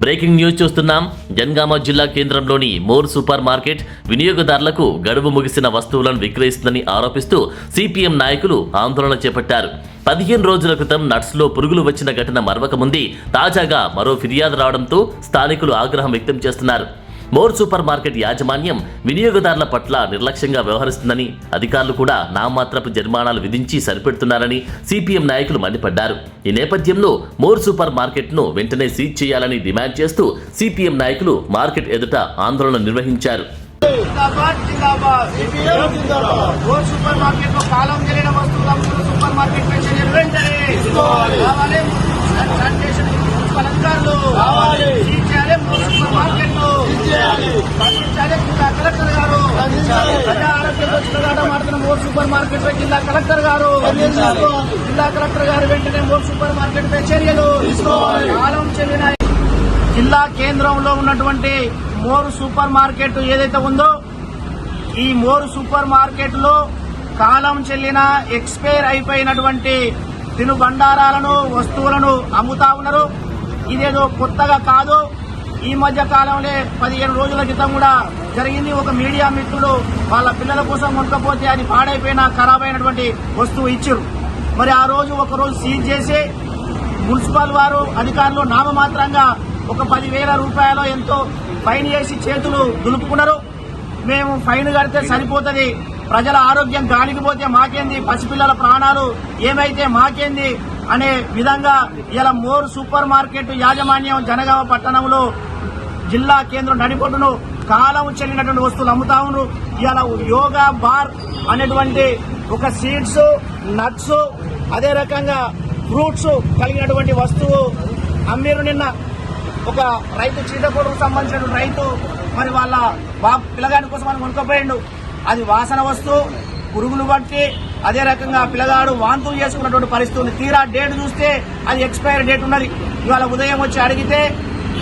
Breaking news చూస్తున్నాం. జనగామ జిల్లా కేంద్రంలోని మోర్ సూపర్ మార్కెట్ వినియోగదారులకు గడువు ముగిసిన వస్తువులను విక్రయిస్తుందని ఆరోపిస్తూ సిపిఎం నాయకులు ఆందోళన చేపట్టారు. 15 రోజుల క్రితం నట్స్లో పురుగులు వచ్చిన ఘటన మరవకముందే తాజాగా మరో ఫిర్యాదు రావడంతో స్థానికులు ఆగ్రహం వ్యక్తం చేస్తున్నారు. మోర్ సూపర్ మార్కెట్ యాజమాన్యం వినియోగదారుల పట్ల నిర్లక్ష్యంగా వ్యవహరిస్తుందని, అధికారులు కూడా నామాత్రపు జరిమానాలు విధించి సరిపెడుతున్నారని సిపిఎం నాయకులు మండిపడ్డారు. ఈ నేపథ్యంలో మోర్ సూపర్ మార్కెట్ను వెంటనే సీజ్ చేయాలని డిమాండ్ చేస్తూ సిపిఎం నాయకులు మార్కెట్ ఎదుట ఆందోళన నిర్వహించారు. మోర్ సూపర్ మార్కెట్ జిల్లా కలెక్టర్ గారు వెంటనే మోర్ సూపర్ మార్కెట్ పై చర్యలు కాలం చెల్లిన జిల్లా కేంద్రంలో ఉన్నటువంటి మోర్ సూపర్ మార్కెట్ ఏదైతే ఉందో ఈ మోర్ సూపర్ మార్కెట్ లో కాలం చెల్లిన ఎక్స్పైర్ అయిపోయినటువంటి తినుబండారాలను వస్తువులను అమ్ముతా ఉన్నారు. ఇదేదో కొత్తగా కాదు. ఈ మధ్య కాలంలో 15 రోజుల క్రితం కూడా జరిగింది. ఒక మీడియా మిత్రులు వాళ్ళ పిల్లల కోసం కొనుక్కపోతే అది పాడైపోయిన ఖరాబ్ అయినటువంటి వస్తువు ఇచ్చారు. మరి ఆ రోజు ఒకరోజు సీజ్ చేసి మున్సిపల్ వారు అధికారులు నామమాత్రంగా ఒక 10,000 రూపాయలు ఎంతో ఫైన్ చేసి చేతులు దులుపుకున్నారు. మేము ఫైన్ కడితే సరిపోతుంది, ప్రజల ఆరోగ్యం గాలికి పోతే మాకేంది, పసిపిల్లల ప్రాణాలు ఏమైతే మాకేంది అనే విధంగా ఇలా మోర్ సూపర్ మార్కెట్ యాజమాన్యం జనగామ పట్టణంలో జిల్లా కేంద్రం నడిపొడ్డును కాలం చెల్లినటువంటి వస్తువులు అమ్ముతా ఉన్నారు. ఇలా యోగా బార్ అనేటువంటి ఒక సీడ్స్, నట్స్, అదే రకంగా ఫ్రూట్స్ కలిగినటువంటి వస్తువు అమ్మీరు. నిన్న ఒక రైతు చీతకోడుకు సంబంధించిన రైతు మరి వాళ్ళ పిల్లగాడి కోసం మనం కొనుక్కపోయిండు. అది వాసన వస్తువు, పురుగులు బట్టి అదే రకంగా పిల్లగాడు వాంతులు చేసుకున్నటువంటి పరిస్థితి ఉంది. తీరా డేట్ చూస్తే అది ఎక్స్పైరీ డేట్ ఉన్నది. ఇవాళ ఉదయం వచ్చి అడిగితే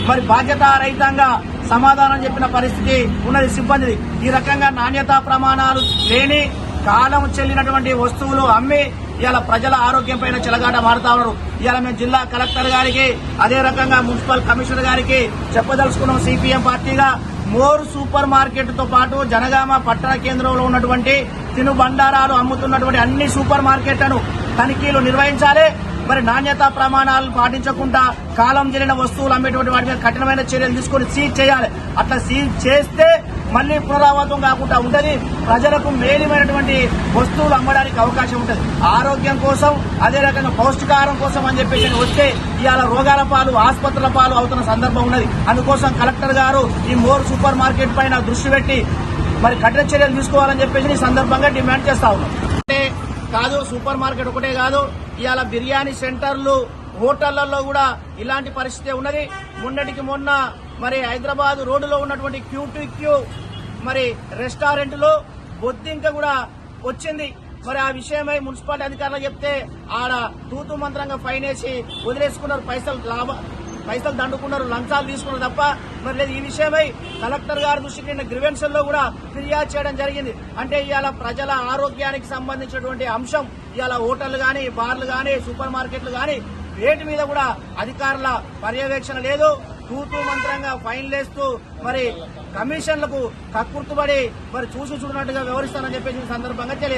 మరి బాధ్యత రహితంగా సమాధానం చెప్పిన పరిస్థితి ఉన్నది సిబ్బంది. ఈ రకంగా నాణ్యతా ప్రమాణాలు లేని కాలం చెల్లినటువంటి వస్తువులు అమ్మి ఇలా ప్రజల ఆరోగ్యం పైన చెలగాట మారుతా ఉన్నారు. ఇవాళ మేము జిల్లా కలెక్టర్ గారికి అదే రకంగా మున్సిపల్ కమిషనర్ గారికి చెప్పదలుచుకున్నాం. సిపిఎం పార్టీగా మోర్ సూపర్ మార్కెట్ తో పాటు జనగామ పట్టణ కేంద్రంలో ఉన్నటువంటి తినుబండారాలు అమ్ముతున్నటువంటి అన్ని సూపర్ మార్కెట్లను తనిఖీలు నిర్వహించాలి. మరి నాణ్యతా ప్రమాణాలను పాటించకుండా కాలం చెల్లిన వస్తువులు అమ్మేటువంటి వాటి మీద కఠినమైన చర్యలు తీసుకుని సీజ్ చేయాలి. అట్లా సీజ్ చేస్తే మళ్లీ పునరావృతం కాకుండా ఉంటది. ప్రజలకు మేలైనటువంటి వస్తువులు అమ్మడానికి అవకాశం ఉంటుంది. ఆరోగ్యం కోసం అదే రకంగా పౌష్టికాహారం కోసం అని చెప్పేసి వస్తే ఇవాళ రోగాల పాలు, ఆసుపత్రుల పాలు అవుతున్న సందర్భం ఉన్నది. అందుకోసం కలెక్టర్ గారు ఈ మోర్ సూపర్ మార్కెట్ పైన దృష్టి పెట్టి మరి కఠిన చర్యలు తీసుకోవాలని చెప్పేసి ఈ సందర్భంగా డిమాండ్ చేస్తా ఉన్నాం. కాదు సూపర్ మార్కెట్ ఒకటే కాదు, ఇవాళ బిర్యానీ సెంటర్లు, హోటళ్లలో కూడా ఇలాంటి పరిస్థితి ఉన్నది. మొన్నటికి మొన్న మరి హైదరాబాద్ రోడ్డులో ఉన్నటువంటి క్యూ మరి రెస్టారెంట్ లో బొద్దింక కూడా వచ్చింది. మరి ఆ విషయమై మున్సిపాలిటీ అధికారులు చెప్తే ఆడ తూతు మంత్రంగా ఫైన్ వేసి వదిలేసుకున్నారు. పైసలు దండుకున్నారు, లంచాలు తీసుకున్నారు తప్ప మరి లేదు. ఈ విషయమై కలెక్టర్ గారి దృష్టికి నిన్న గ్రీవెన్సల్ లో కూడా ఫిర్యాదు చేయడం జరిగింది. అంటే ఇవాళ ప్రజల ఆరోగ్యానికి సంబంధించినటువంటి అంశం ఇవాళ హోటళ్లు గాని, బార్లు గాని, సూపర్ మార్కెట్లు గాని వేటి మీద కూడా అధికారుల పర్యవేక్షణ లేదు. తూతూ మంత్రంగా ఫైన్లు వేస్తూ మరి కమిషన్లకు కక్కుర్తుబడి మరి చూసి చూడనట్టుగా వ్యవహరిస్తానని చెప్పేసి ఈ సందర్భంగా తెలియజేస్తారు.